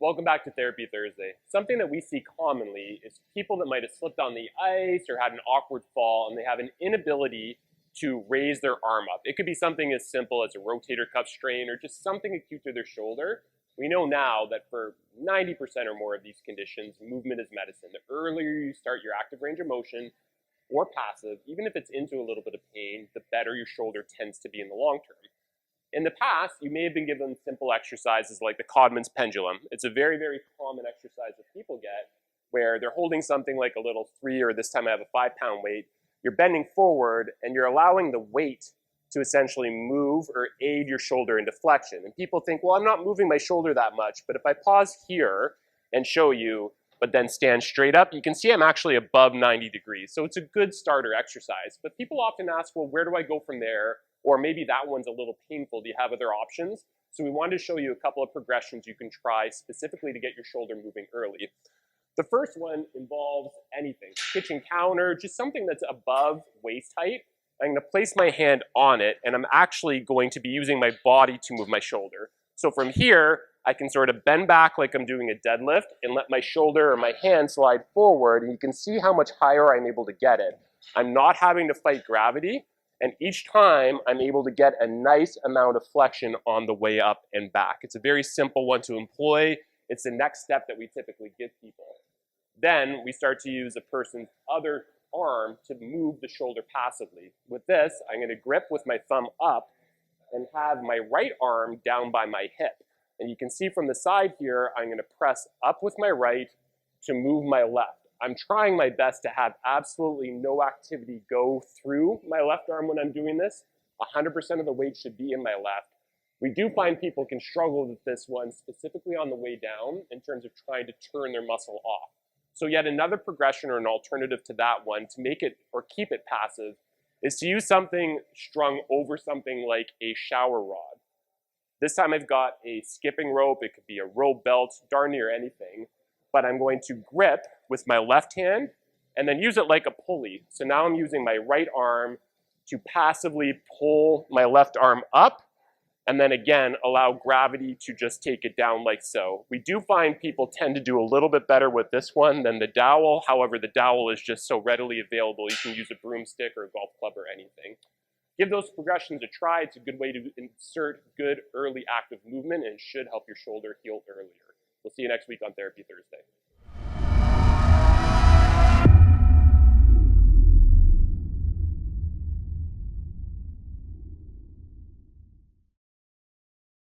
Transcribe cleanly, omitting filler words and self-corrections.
Welcome back to Therapy Thursday. Something that we see commonly is people that might have slipped on the ice or had an awkward fall and they have an inability to raise their arm up. It could be something as simple as a rotator cuff strain or just something acute to their shoulder. We know now that for 90% or more of these conditions, movement is medicine. The earlier you start your active range of motion or passive, even if it's into a little bit of pain, the better your shoulder tends to be in the long term. In the past, you may have been given simple exercises like the Codman's pendulum. It's a very, very common exercise that people get where they're holding something like a little 3, or this time I have a 5-pound weight. You're bending forward and you're allowing the weight to essentially move or aid your shoulder into flexion. And people think, well, I'm not moving my shoulder that much, but if I pause here and show you, but then stand straight up, you can see I'm actually above 90 degrees. So it's a good starter exercise. But people often ask, well, where do I go from there? Or maybe that one's a little painful. Do you have other options? So we wanted to show you a couple of progressions you can try specifically to get your shoulder moving early. The first one involves anything, kitchen counter, just something that's above waist height. I'm going to place my hand on it, and I'm actually going to be using my body to move my shoulder. So from here, I can sort of bend back like I'm doing a deadlift and let my shoulder or my hand slide forward, and you can see how much higher I'm able to get it. I'm not having to fight gravity. And each time, I'm able to get a nice amount of flexion on the way up and back. It's a very simple one to employ. It's the next step that we typically give people. Then we start to use a person's other arm to move the shoulder passively. With this, I'm going to grip with my thumb up and have my right arm down by my hip. And you can see from the side here, I'm going to press up with my right to move my left. I'm trying my best to have absolutely no activity go through my left arm when I'm doing this. 100% of the weight should be in my left. We do find people can struggle with this one, specifically on the way down, in terms of trying to turn their muscle off. So yet another progression or an alternative to that one to make it or keep it passive is to use something strung over something like a shower rod. This time I've got a skipping rope. It could be a rope belt, darn near anything. But I'm going to grip with my left hand and then use it like a pulley. So now I'm using my right arm to passively pull my left arm up and then again allow gravity to just take it down like so. We do find people tend to do a little bit better with this one than the dowel. However, the dowel is just so readily available. You can use a broomstick or a golf club or anything. Give those progressions a try. It's a good way to insert good early active movement and it should help your shoulder heal earlier. We'll see you next week on Therapy Thursday.